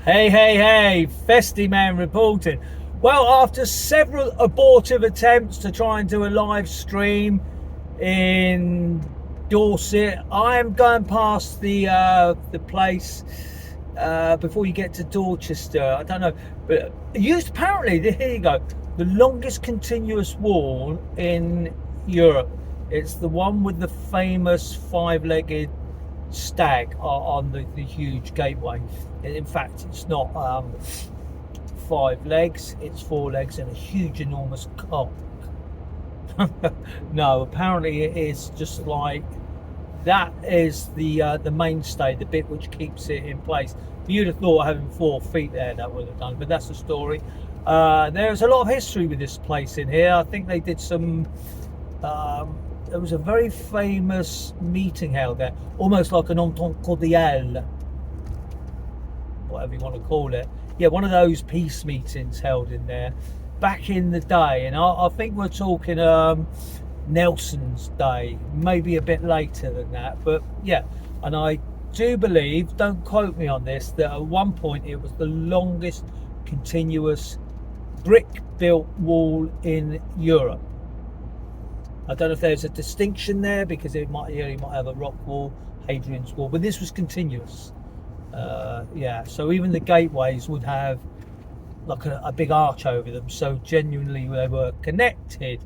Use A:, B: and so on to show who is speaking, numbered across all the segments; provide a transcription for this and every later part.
A: Hey, Festie man reporting. Well, after several abortive attempts to try and do a live stream in Dorset, I am going past the place before you get to Dorchester. I don't know, but used apparently, here you go, the longest continuous wall in Europe. It's the one with the famous five-legged stag on the huge gateway. In fact, it's not 5 legs, it's 4 legs and a huge enormous cock. No, apparently it is just like that is the mainstay, the bit which keeps it in place. You'd have thought having 4 feet there that would have done, but that's the story. There's a lot of history with this place in here. I think they did some there was a very famous meeting held there, almost like an entente cordiale, whatever you want to call it. Yeah, one of those peace meetings held in there back in the day, and I think we're talking Nelson's day, maybe a bit later than that, but yeah. And I do believe, don't quote me on this, that at one point it was the longest continuous brick built wall in Europe. I don't know if there's a distinction there, because you might have a rock wall, Hadrian's wall, but this was continuous. Yeah, so even the gateways would have like a big arch over them, so genuinely they were connected.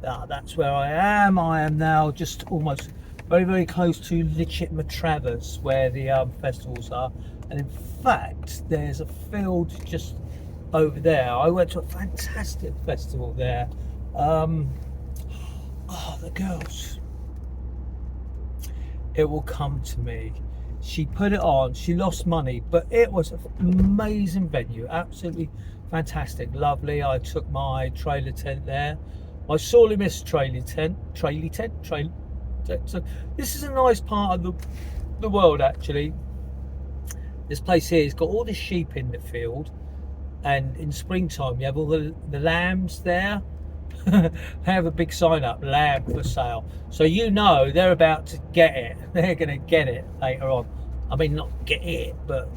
A: That's where I am. I am now just almost very close to Travers, where the festivals are, and in fact there's a field just over there. I went to a fantastic festival there. Oh, the girls. It will come to me. She put it on. She lost money, but it was an amazing venue. Absolutely fantastic. Lovely. I took my trailer tent there. My sorely missed trailer tent. So this is a nice part of the world, actually. This place here has got all the sheep in the field, and in springtime you have all the lambs there. They have a big sign up, lamb for sale, so you know they're about to get it. They're going to get it later on. I mean, not get it, but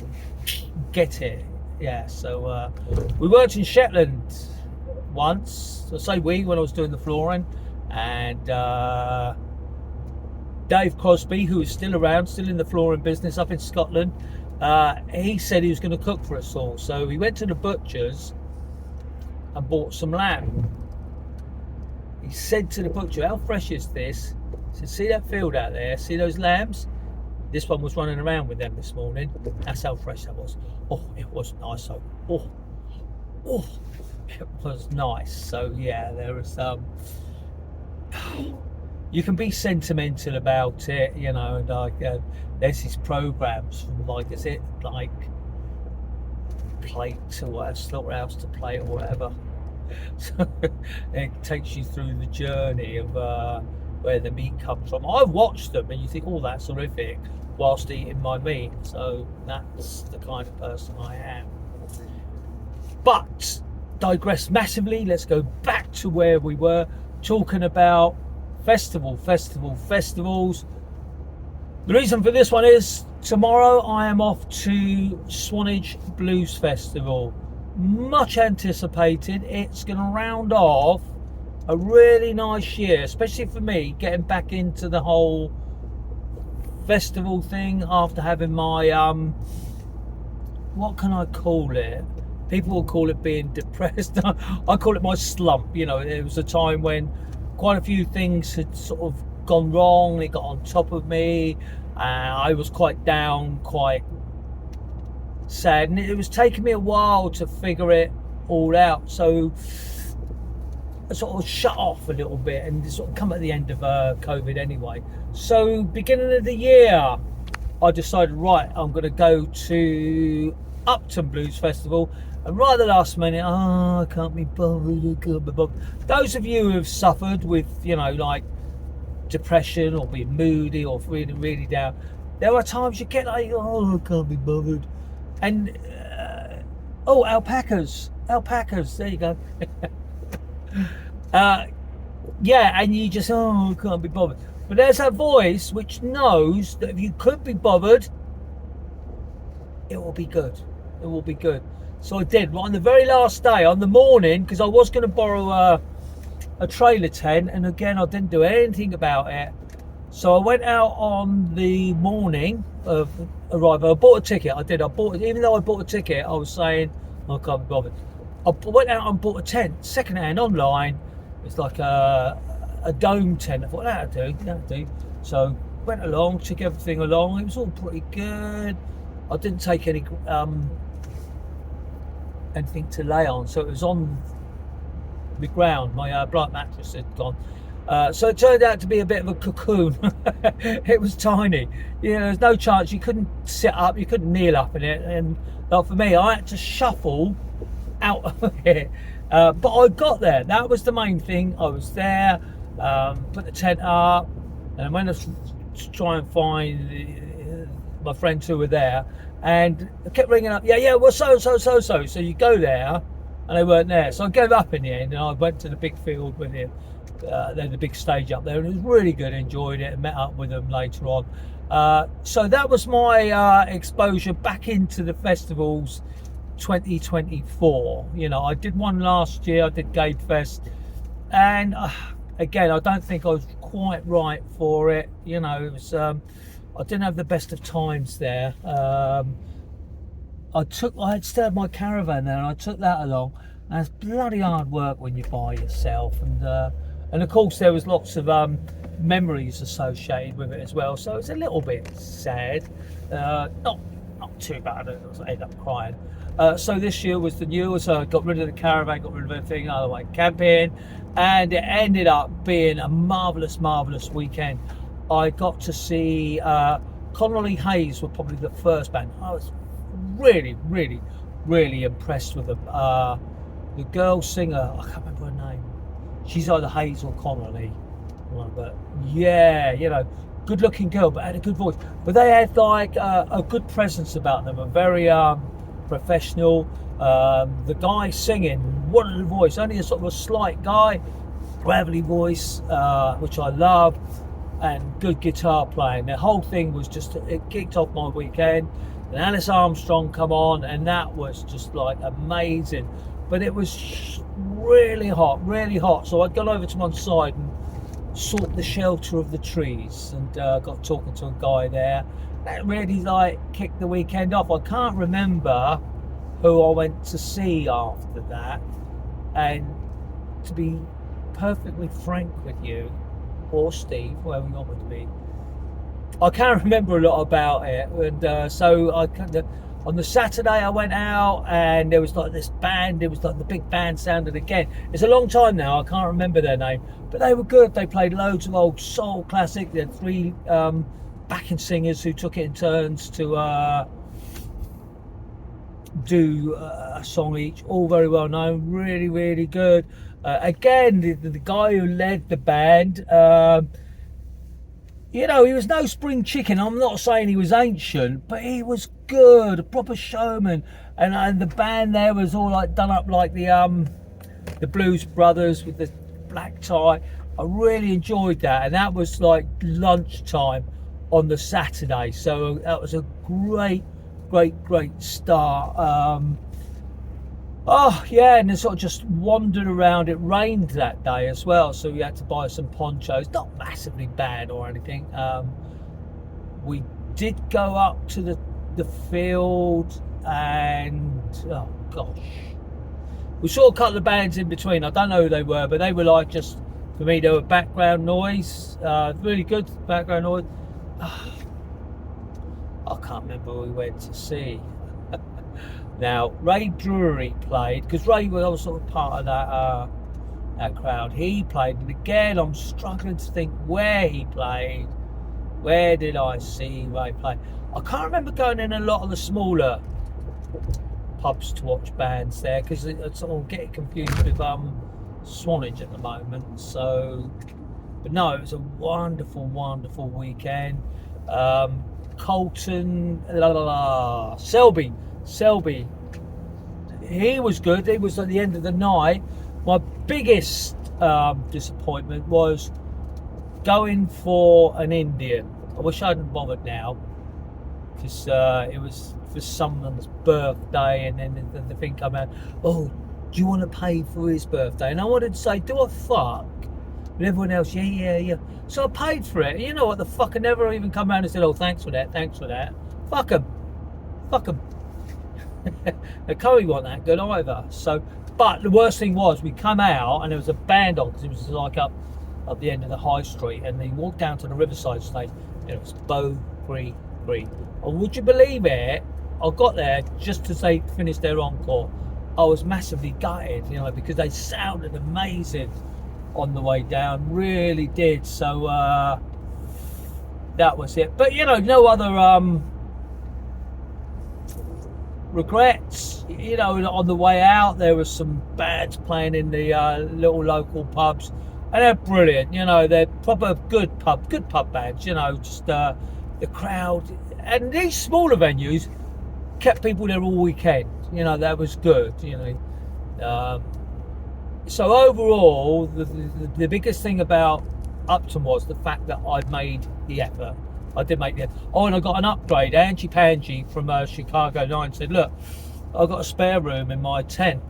A: get it. Yeah, so we worked in Shetland once. I say we, when I was doing the flooring, and Dave Crosby, who is still around, still in the flooring business up in Scotland, he said he was going to cook for us all, so we went to the butcher's and bought some lamb. He said to the butcher, "How fresh is this?" He said, "See that field out there? See those lambs? This one was running around with them this morning. That's how fresh that was." Oh, it was nice. Oh, it was nice. So yeah, there was you can be sentimental about it, you know, and like there's these programs from, like, is it like Plate or whatever, Slaughterhouse to Plate or whatever. So it takes you through the journey of where the meat comes from. I've watched them and you think, oh, that's horrific, whilst eating my meat. So that's the kind of person I am. But digress massively. Let's go back to where we were talking about festivals. The reason for this one is tomorrow I am off to Swanage Blues Festival. Much anticipated. It's going to round off a really nice year, especially for me, getting back into the whole festival thing after having my what can I call it? People will call it being depressed. I call it my slump. You know, it was a time when quite a few things had sort of gone wrong. It got on top of me. I was quite down, quite sad, and it was taking me a while to figure it all out. So I sort of shut off a little bit and sort of come at the end of COVID anyway. So beginning of the year, I decided, right, I'm going to go to Upton Blues Festival. And right at the last minute, I can't be bothered. Those of you who have suffered with, you know, like depression or being moody or feeling really down, there are times you get like, oh, I can't be bothered. And oh, alpacas, there you go. Yeah, and you just, oh, I can't be bothered. But there's that voice which knows that if you could be bothered, it will be good. It will be good. So I did. On the very last day, on the morning, because I was going to borrow a trailer tent, and again I didn't do anything about it. So I went out on the morning of arrival. I bought a ticket. I did. I bought it, even though I bought a ticket. I was saying I can't be bothered. I went out and bought a tent, second hand online. It's like a dome tent. I thought that'll do. So went along, took everything along. It was all pretty good. I didn't take anything to lay on, so it was on the ground. My blight mattress had gone. So it turned out to be a bit of a cocoon. It was tiny. There's no chance you couldn't sit up, you couldn't kneel up in it. And for me, I had to shuffle out of it. But I got there. That was the main thing. I was there, put the tent up, and I went to try and find my friends who were there, and I kept ringing up. Yeah, well, so. So you go there, and they weren't there. So I gave up in the end, and I went to the big field with him. They had the big stage up there, and it was really good. Enjoyed it, and met up with them later on. So that was my exposure back into the festivals 2024. I did one last year. I did Gate Fest, and again, I don't think I was quite right for it. It was I didn't have the best of times there. I had still had my caravan there, and I took that along. And it's bloody hard work when you're by yourself, and of course there was lots of memories associated with it as well. So it's a little bit sad. Not too bad. I ended up crying. So this year was the new. So I got rid of the caravan, got rid of everything. I went camping, and it ended up being a marvelous weekend. I got to see Connolly Hayes were probably the first band. I was really impressed with them. The girl singer, I can't remember her name. She's either Hayes or Connolly. But yeah, good looking girl, but had a good voice. But they had like a good presence about them, a very professional. The guy singing, wonderful voice, only a sort of a slight guy, gravelly voice, which I love, and good guitar playing. The whole thing was it kicked off my weekend. And Alice Armstrong come on, and that was just like amazing. But it was really hot. So I'd gone over to one side and sought the shelter of the trees, and got talking to a guy there. That really kicked the weekend off. I can't remember who I went to see after that, and to be perfectly frank with you, or Steve, whoever you want with me, I can't remember a lot about it. And so on the Saturday I went out, and there was like this band. It was like the big band sounded again. It's a long time now, I can't remember their name, but they were good. They played loads of old soul classic. They had three backing singers who took it in turns to do a song each, all very well known, really good. Again, the guy who led the band, he was no spring chicken. I'm not saying he was ancient, but he was good, a proper showman. And the band there was all done up like the Blues Brothers with the black tie. I really enjoyed that, and that was like lunchtime on the Saturday. So that was a great start. And then sort of just wandered around. It rained that day as well, so we had to buy some ponchos. Not massively bad or anything. We did go up to the field, and oh gosh, we saw a couple of bands in between. I don't know who they were, but they were just, for me, they were background noise. Really good background noise. I can't remember who we went to see. Now, Ray Drury played, because Ray was sort of part of that crowd. He played, and again, I'm struggling to think where he played. Where did I see Ray play? I can't remember going in a lot of the smaller pubs to watch bands there, because it's all getting confused with Swanage at the moment. So, but no, it was a wonderful weekend. Colton, Selby, he was good. He was at the end of the night. My biggest disappointment was going for an Indian. I wish I hadn't bothered now. because it was for someone's birthday, and then the thing came out, oh, do you want to pay for his birthday? And I wanted to say, do I fuck? But everyone else, yeah. So I paid for it. And you know what? The fucker never even come around and said, oh, thanks for that. Fuck them. They can't want that good either. So, but the worst thing was, we come out and there was a band on, because it was like up the end of the high street, and they walked down to the Riverside stage, and it was Bow Free. And would you believe it? I got there just as they finished their encore. I was massively gutted, you know, because they sounded amazing on the way down, really did. So that was it. But you know, no other regrets. You know, on the way out there was some bands playing in the little local pubs, and they're brilliant. You know, they're proper good pub bands. You know, just the crowd, and these smaller venues kept people there all weekend. You know, that was good. You know, so overall, the biggest thing about Upton was the fact that I'd made the effort. I did make the effort. Oh, and I got an upgrade. Angie Pangie from Chicago 9 said, look, I've got a spare room in my tent.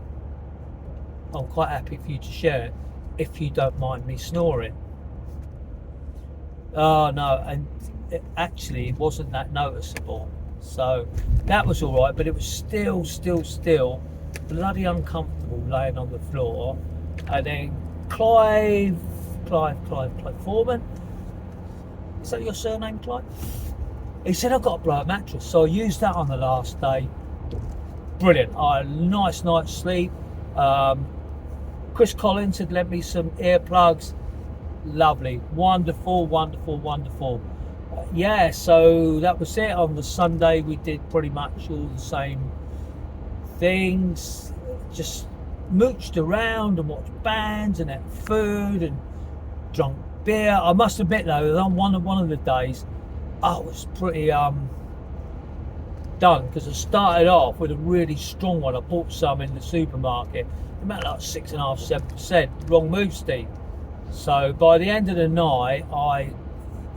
A: I'm quite happy for you to share it, if you don't mind me snoring. Oh, no, and it wasn't that noticeable. So that was all right, but it was still bloody uncomfortable laying on the floor. And then Clive Foreman, is that your surname, Clive? He said, I've got a blow-up mattress. So I used that on the last day. Brilliant. I had a nice night's sleep. Chris Collins had lent me some earplugs. Lovely. Wonderful. Yeah, so that was it. On the Sunday we did pretty much all the same things. Just mooched around and watched bands and ate food and drunk beer. I must admit though, on one of the days I was pretty done, because I started off with a really strong one. I bought some in the supermarket, about like 6.5–7%. Wrong move, Steve. So by the end of the night I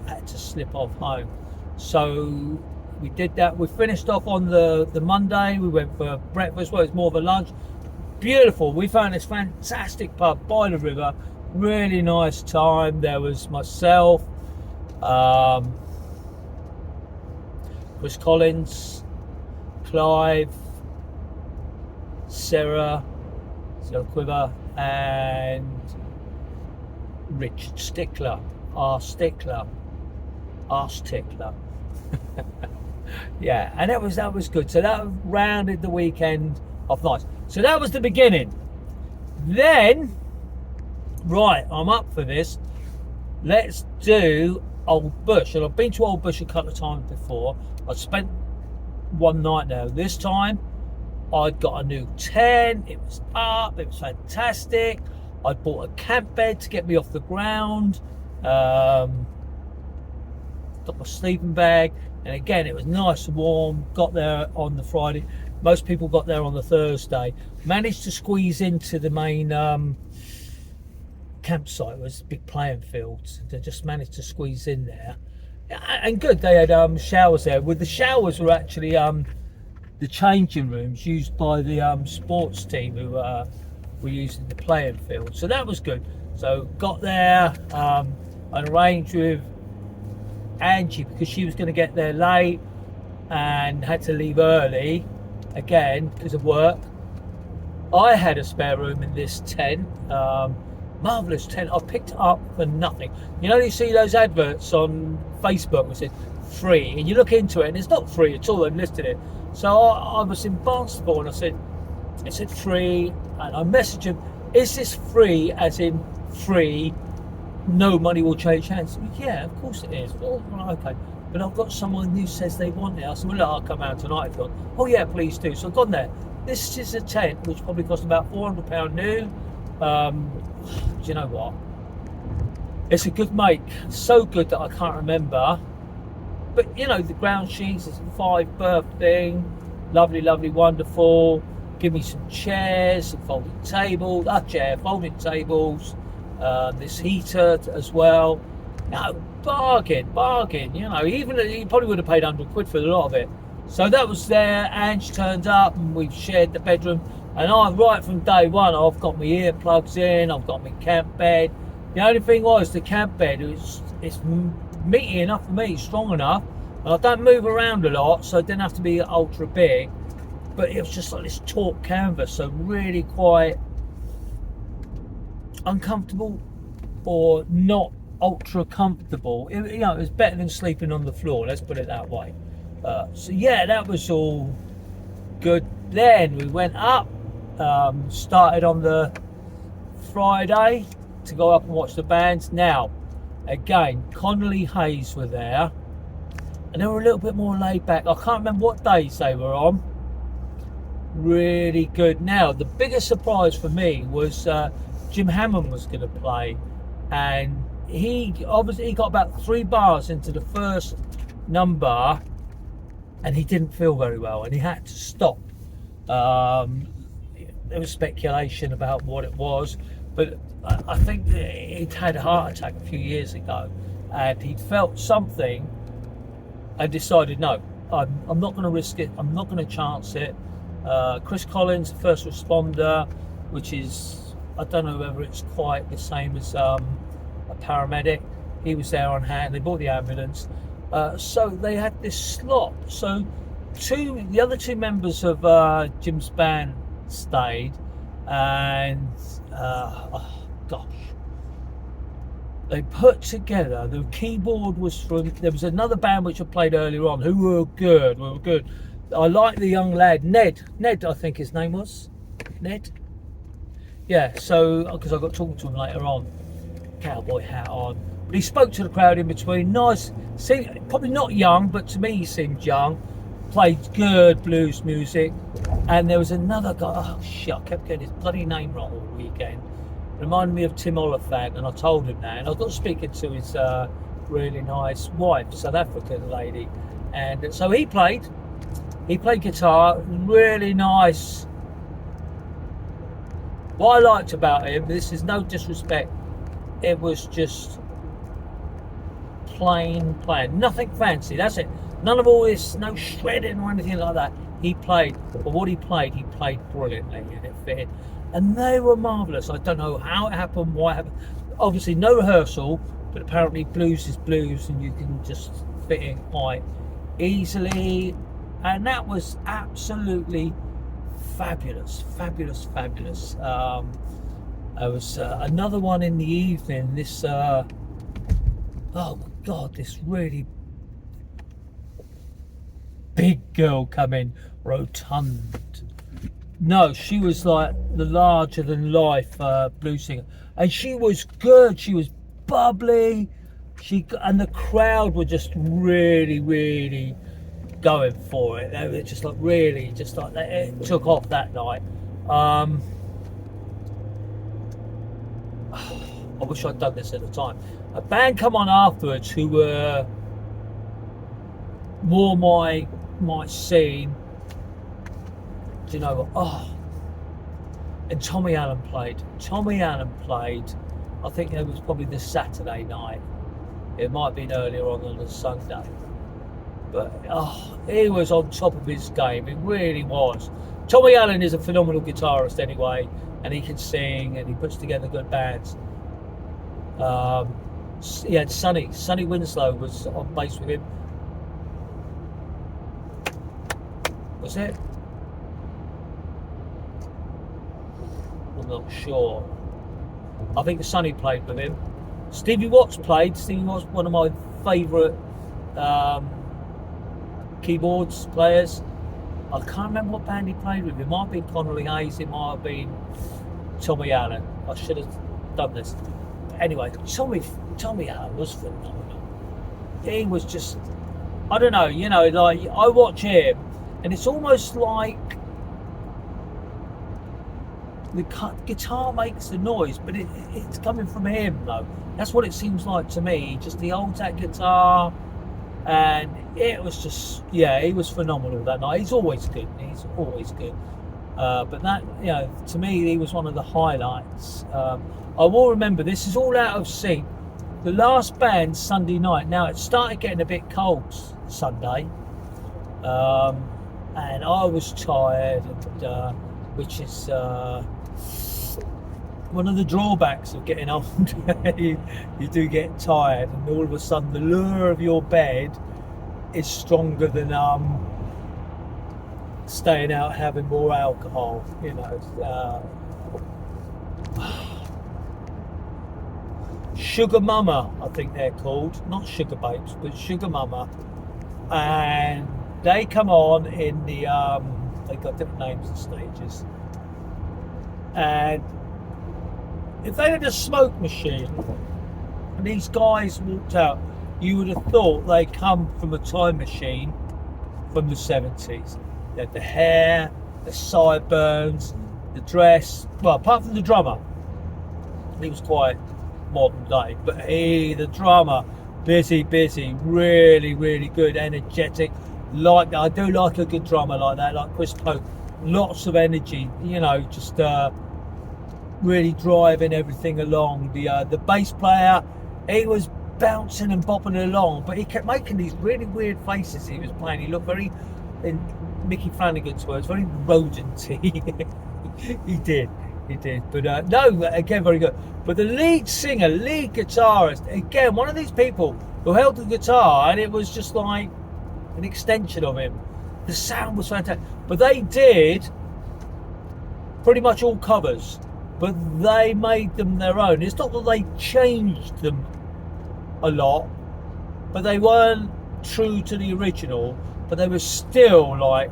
A: had to slip off home. So we did that. We finished off on the Monday. We went for breakfast. Well, it's more of a lunch. Beautiful. We found this fantastic pub by the river. Really nice time. There was myself, Chris Collins, Clive, Sarah Quiver, and Richard Stickler, Arse Stickler. Yeah, and that was good. So that rounded the weekend off nice. So that was the beginning. Then, right, I'm up for this. Let's do Old Bush. And I've been to Old Bush a couple of times before. I spent one night there. This time I'd got a new tent. It was up. It was fantastic. I'd bought a camp bed to get me off the ground. Got my sleeping bag, and again it was nice and warm. Got there on the Friday. Most people got there on the Thursday. Managed to squeeze into the main campsite. It was big playing fields. They just managed to squeeze in there, and good. They had showers there. With the showers were actually the changing rooms used by the sports team who were using the playing field. So that was good. So got there, and arranged with Angie, because she was going to get there late and had to leave early again because of work. I had a spare room in this tent, marvellous tent. I picked it up for nothing. You know, you see those adverts on Facebook which said free, and you look into it and it's not free at all. They've listed it. So I was in Barnstable and it said free, and I messaged him, is this free as in free, no money will change hands? Yeah, of course it is. Well, okay, but I've got someone who says they want it. I said, well, look, I'll come out tonight if you want. Oh yeah, please do. So I've gone there. This is a tent which probably cost about £400 new. Do you know what? It's a good make. So good that I can't remember. But you know, the ground sheets, it's a 5 berth thing. Lovely, wonderful. Give me some chairs, some folding tables, folding tables. This heater as well. Now, bargain. You know, even he probably would have paid £100 for a lot of it. So that was there. Ange turned up, and we've shared the bedroom. And I, right from day one, I've got my earplugs in. I've got my camp bed. The only thing was the camp bed. It's meaty enough for me, strong enough, and I don't move around a lot, so it didn't have to be ultra big. But it was just like this taut canvas, so really quite uncomfortable, or not ultra comfortable. It was better than sleeping on the floor, let's put it that way. So yeah, that was all good. Then we went up, started on the Friday to go up and watch the bands. Now again, Connolly Hayes were there, and they were a little bit more laid back. I can't remember what days they were on. Really good. Now the biggest surprise for me was Jim Hammond was going to play, and he got about 3 bars into the first number, and he didn't feel very well, and he had to stop. There was speculation about what it was, but I think he'd had a heart attack a few years ago, and he'd felt something and decided, no, I'm not going to risk it. I'm not going to chance it. Chris Collins, first responder, which is, I don't know whether it's quite the same as a paramedic. He was there on hand. They brought the ambulance. So they had this slot. So the other 2 members of Jim's band stayed, and they put together, the keyboard was from, there was another band which I played earlier on who were good. I like the young lad, Ned I think his name was, Ned. Yeah, so, because I got talking to him later on, cowboy hat on. But he spoke to the crowd in between, nice, probably not young, but to me he seemed young. Played good blues music. And there was another guy, oh shit, I kept getting his bloody name wrong all weekend. Reminded me of Tim Oliphant, and I told him that. And I got speaking to his really nice wife, South African lady. And so he played guitar, really nice. What I liked about him, this is no disrespect, it was just plain, nothing fancy, that's it. None of all this, no shredding or anything like that. He played, but what he played brilliantly, and it fitted. And they were marvellous. I don't know how it happened, why it happened. Obviously no rehearsal, but apparently blues is blues, and you can just fit in quite easily. And that was absolutely fabulous. There was another one in the evening. This, oh my God, this really big girl come in, rotund. No, she was like the larger than life blues singer, and she was good. She was bubbly. And the crowd were just really going for it. They were just like really, just like it took off that night. I wish I'd done this at the time. A band come on afterwards who were more my scene. Do you know what? Oh, and Tommy Allen played. I think it was probably the Saturday night. It might have been earlier on the Sunday. But he was on top of his game. It really was. Tommy Allen is a phenomenal guitarist anyway, and he can sing, and he puts together good bands. He had Sonny Winslow was on bass with him. Was it? I'm not sure. I think Sonny played with him. Stevie Watts played. Stevie Watts, one of my favourite keyboards players. I can't remember what band he played with. It might have been Connolly Hayes, it might have been Tommy Allen. I should have done this. Anyway, Tommy Allen was phenomenal. He was just, I don't know, like I watch him and it's almost like the guitar makes the noise, but it's coming from him though. That's what it seems like to me. Just he holds that guitar, and it was just, he was phenomenal that night. He's always good. But that, to me, he was one of the highlights. I will remember, this is all out of sync The last band Sunday night. Now it started getting a bit cold Sunday, and I was tired, and, which is one of the drawbacks of getting older. you do get tired, and all of a sudden the lure of your bed is stronger than staying out having more alcohol. You know, Sugar Mama, I think they're called, not Sugar Babes, but Sugar Mama, and they come on in the they've got different names and stages, and if they had a smoke machine and these guys walked out, you would have thought they come from a time machine from the 70s. They had the hair, the sideburns, the dress. Well, apart from the drummer, he was quite modern day, but the drummer, busy, really, really good, energetic. Like, I do like a good drummer like that, like Chris Pope. Lots of energy, you know, just really driving everything along. The bass player, he was bouncing and bopping along, but he kept making these really weird faces he was playing. He looked very, in Mickey Flanagan's words, very rodenty. he did, but no, again, very good. But the lead singer, lead guitarist, again, one of these people who held the guitar and it was just like an extension of him. The sound was fantastic, but they did pretty much all covers, but they made them their own. It's not that they changed them a lot, but they weren't true to the original, but they were still like,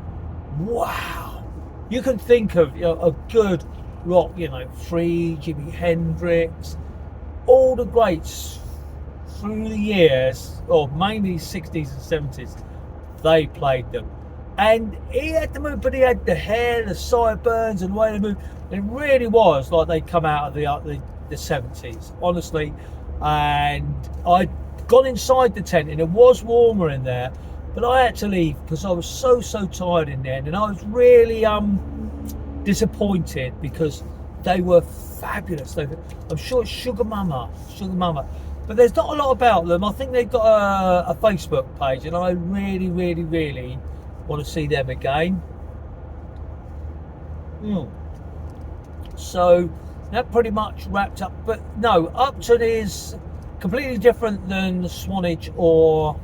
A: wow. You can think of, you know, a good rock, you know, Free, Jimi Hendrix, all the greats through the years, or mainly 60s and 70s, they played them. And he had the move, but he had the hair, the sideburns, and the way they moved. It really was like they'd come out of the 70s, honestly. And I'd gone inside the tent, and it was warmer in there, but I had to leave because I was so tired in there, and I was really disappointed because they were fabulous. I'm sure it's Sugar Mama, but there's not a lot about them. I think they've got a Facebook page, and I really want to see them again. So that pretty much wrapped up. But no, Upton is completely different than Swanage or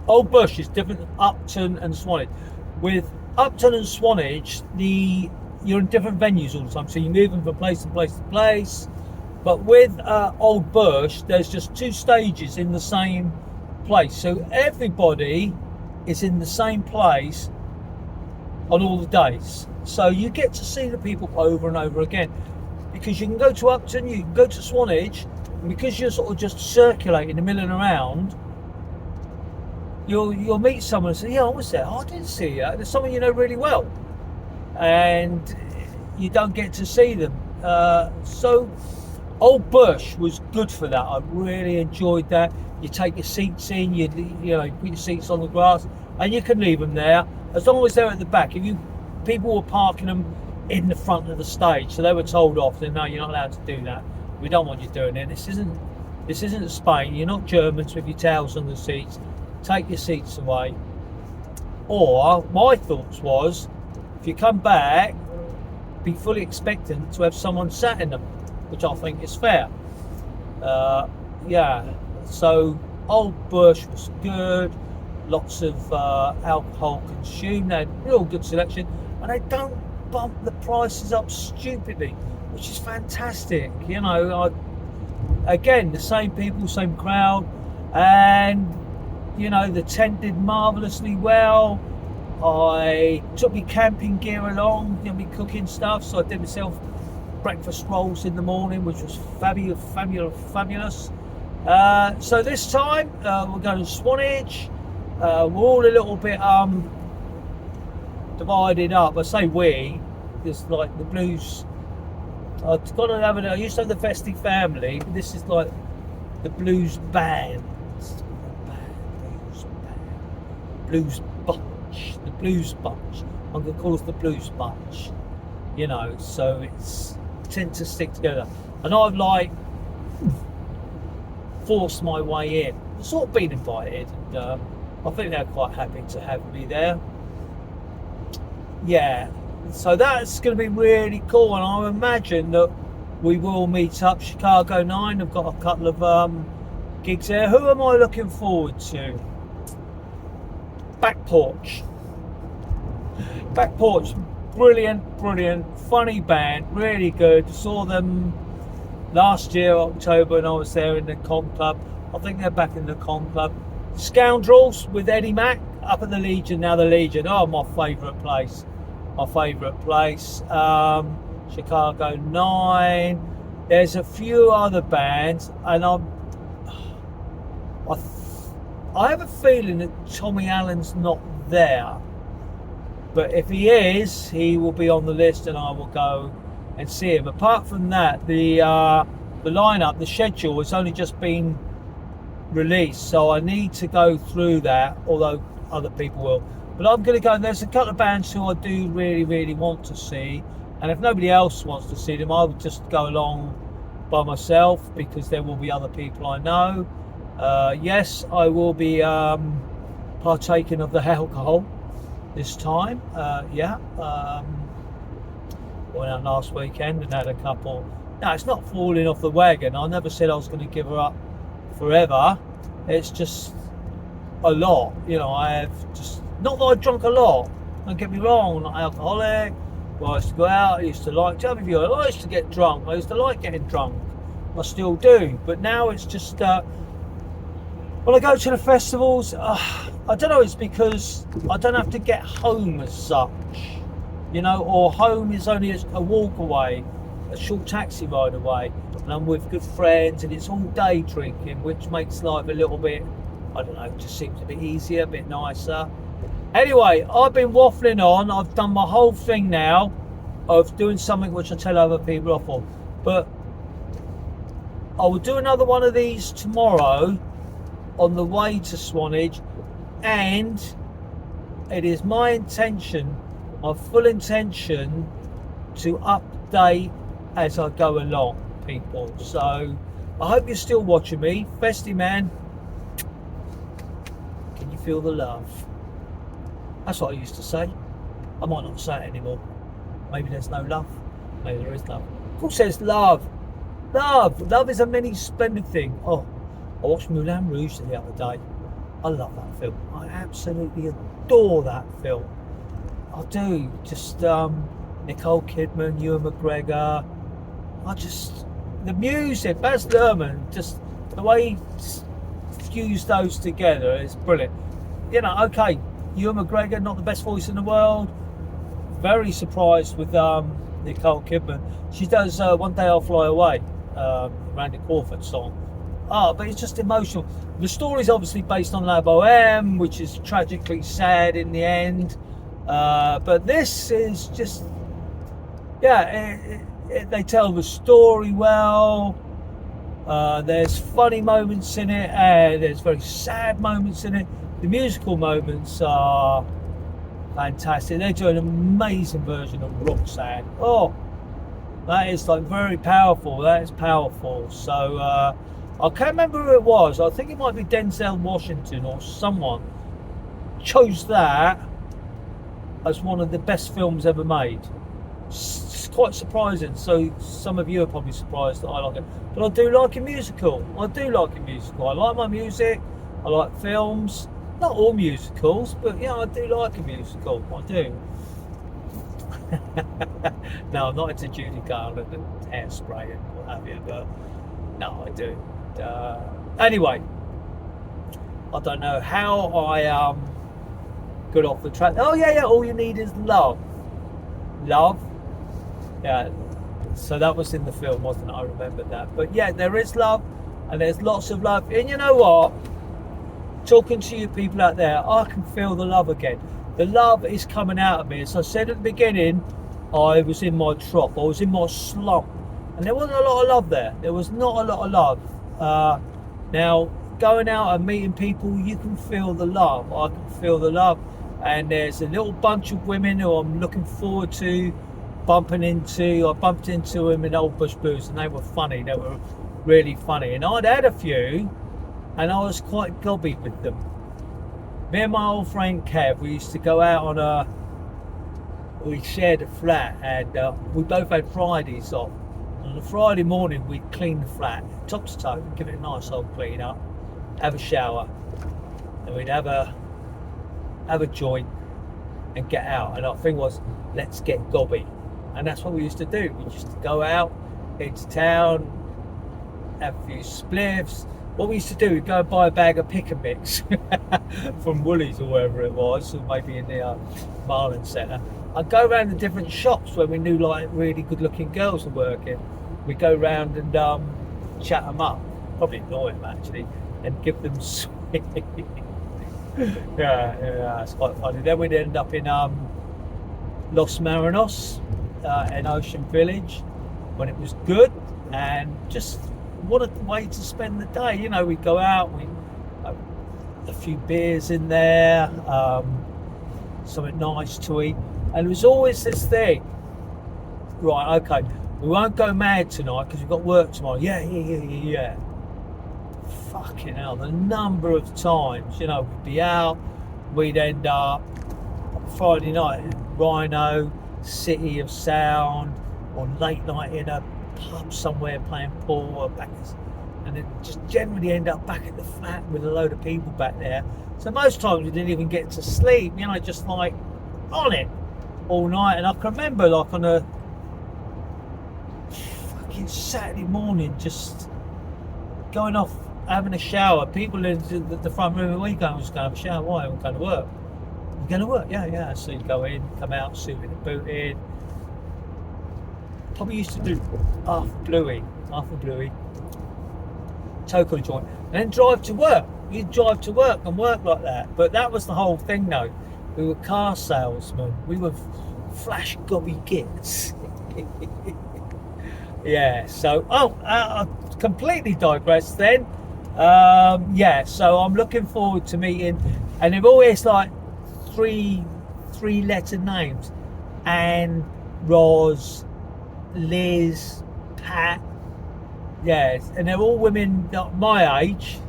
A: Old Bush is different than Upton and Swanage. With Upton and Swanage, you're in different venues all the time, so you move them from place to place to place. But with Old Bush, there's just two stages in the same place, so everybody is in the same place on all the days. So you get to see the people over and over again, because you can go to Upton, you can go to Swanage, and because you're sort of just circulating and milling around, you'll meet someone and say, yeah, I was there. Oh, I didn't see you. There's someone you know really well, and you don't get to see them. So Old Bush was good for that. I really enjoyed that. You take your seats in, you know, put your seats on the grass, and you can leave them there as long as they're at the back. People were parking them in the front of the stage, so they were told off. They no, you're not allowed to do that. We don't want you doing it. This isn't Spain. You're not Germans with your towels on the seats. Take your seats away. Or my thoughts was, if you come back, be fully expectant to have someone sat in them, which I think is fair. Yeah. So Old Bush was good. Lots of alcohol consumed. They had real good selection, and they don't bump the prices up stupidly, which is fantastic. You know, again, the same people, same crowd, and you know, the tent did marvellously well. I took my camping gear along, did my cooking stuff, so I did myself breakfast rolls in the morning, which was fabulous. So this time we're going to Swanage. We're all a little bit divided up. I say we, because like the blues, I used to have the Festie family, but this is like the blues band. The blues bunch. I'm going to call us the blues bunch. you know, so it's tend to stick together. And I've like forced my way in, sort of been invited, and I think they're quite happy to have me there. Yeah, so that's going to be really cool, and I imagine that we will meet up. Chicago 9, I've got a couple of gigs there. Who am I looking forward to? Back Porch, brilliant, funny band, really good. Saw them last year, October, when I was there in the Con Club. I think they're back in the Con Club. Scoundrels with Eddie Mac up at the Legion, now the Legion. Oh, my favourite place. Chicago 9. There's a few other bands, and I have a feeling that Tommy Allen's not there. But if he is, he will be on the list, and I will go and see him. Apart from that, the lineup, the schedule has only just been released, so I need to go through that, although other people will. But I'm going to go, and there's a couple of bands who I do really want to see, and if nobody else wants to see them, I would just go along by myself, because there will be other people I know. Yes, I will be partaking of the alcohol this time. Went out last weekend and had a couple. No, it's not falling off the wagon. I never said I was going to give her up forever. It's just a lot, you know. I have just, not that I drunk a lot, don't get me wrong, I'm not alcoholic. Well, I used to go out, I used to like, tell me if you, I used to get drunk, I used to like getting drunk, I still do, but now it's just when I go to the festivals, I don't know, it's because I don't have to get home as such, you know, or home is only a walk away, a short taxi ride away, and I'm with good friends, and it's all day drinking, which makes life a little bit, I don't know, just seems a bit easier, a bit nicer. Anyway, I've been waffling on. I've done my whole thing now of doing something which I tell other people off on, but I will do another one of these tomorrow on the way to Swanage, and it is my intention, my full intention, to update as I go along, people. So I hope you're still watching me. Festie man, can you feel the love? That's what I used to say. I might not say it anymore. Maybe there's no love. Maybe there is love. Of course there's love. Love is a many splendid thing. Oh, I watched Moulin Rouge the other day. I love that film. I absolutely adore that film. I do. Just Nicole Kidman, Ewan McGregor. The music, Baz Luhrmann, just the way he fused those together is brilliant. You know, okay, Ewan McGregor, not the best voice in the world. Very surprised with Nicole Kidman. She does One Day I'll Fly Away, Randy Crawford song. But it's just emotional. The story's obviously based on La Boheme, which is tragically sad in the end. But this is just, they tell the story well. There's funny moments in it, and there's very sad moments in it. The musical moments are fantastic. They do an amazing version of Roxanne. Oh, that is like very powerful. That is powerful. So I can't remember who it was. I think it might be Denzel Washington or someone chose that as one of the best films ever made. It's quite surprising. So some of you are probably surprised that I like it, but I do like a musical. I like my music. I like films. Not all musicals, but yeah, I do like a musical. I do. No, I'm not into Judy Garland and Hairspray and what have you, but no, I do. Anyway, I don't know how I got off the track. Oh yeah, all you need is love. Yeah, so that was in the film, wasn't it? I remember that. But yeah, there is love, and there's lots of love. And you know what? Talking to you people out there, I can feel the love again. The love is coming out of me. As I said at the beginning, I was in my trough. I was in my slump. And there wasn't a lot of love there. There was not a lot of love. Now, going out and meeting people, you can feel the love. I can feel the love. And there's a little bunch of women who I'm looking forward to I bumped into them in Old Bush Blues, and they were funny. They were really funny, and I'd had a few, and I was quite gobby with them. Me and my old friend Kev, we used to go out we shared a flat, and we both had Fridays off. On a Friday morning, we'd clean the flat, top to toe, give it a nice old clean up, have a shower, and we'd have a joint and get out. And our thing was, let's get gobby. And that's what we used to do. We used to go out into town, have a few spliffs. What we used to do, we'd go and buy a bag of pick and mix from Woolies or wherever it was, or maybe in the Marlin Centre. I'd go around the different shops where we knew like really good looking girls were working. We'd go round and chat them up, probably annoy them actually, and give them sweet. yeah, it's quite funny. Then we'd end up in Los Marinos in Ocean Village when it was good, and just what a way to spend the day. You know, we'd go out, we a few beers in there, something nice to eat, and there was always this thing, right, okay, we won't go mad tonight because we've got work tomorrow. Yeah. Fucking hell, the number of times, you know, we'd be out, we'd end up Friday night Rhino, City of Sound, or late night in a pub somewhere playing pool, or back, and then just generally end up back at the flat with a load of people back there. So most times we didn't even get to sleep, you know, just like on it all night. And I can remember like on a fucking Saturday morning just going off, having a shower, people in the front room, where you going? I was going to have a shower. Why? I'm going to work. You're going to work? Yeah. So you go in, come out, suited and booted. Probably used to do half a bluey, toke on a joint, and then drive to work. You'd drive to work and work like that. But that was the whole thing though. We were car salesmen. We were flash gobby gits. Yeah, so, I completely digressed then. So I'm looking forward to meeting, and they've always like three letter names: Anne, Roz, Liz, Pat. Yes, and they're all women my age.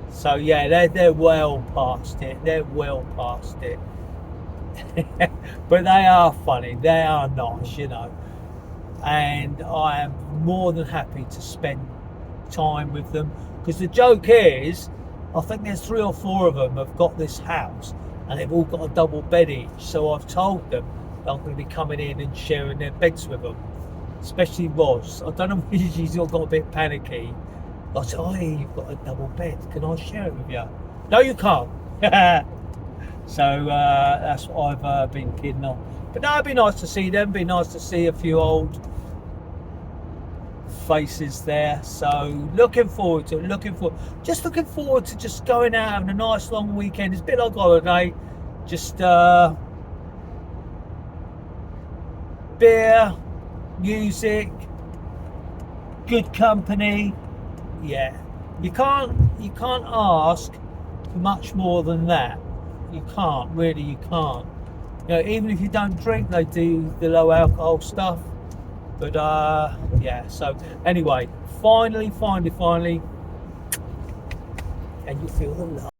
A: So yeah, they're well past it. But they are funny. They are nice, you know. And I am more than happy to spend time with them, because the joke is, I think there's 3 or 4 of them have got this house, and they've all got a double bed each. So I've told them I'm going to be coming in and sharing their beds with them, especially Roz. I don't know if she's all got a bit panicky. I said, oh, hey, you've got a double bed. Can I share it with you? No, you can't. So that's what I've been kidding on. But no, it'd be nice to see them. Be nice to see a few old faces there. So looking forward to just going out having a nice long weekend. It's a bit like holiday. Just beer, music, good company. Yeah, you can't ask for much more than that. You can't. You know, even if you don't drink, they do the low alcohol stuff. But yeah, so anyway, finally, and you feel the love.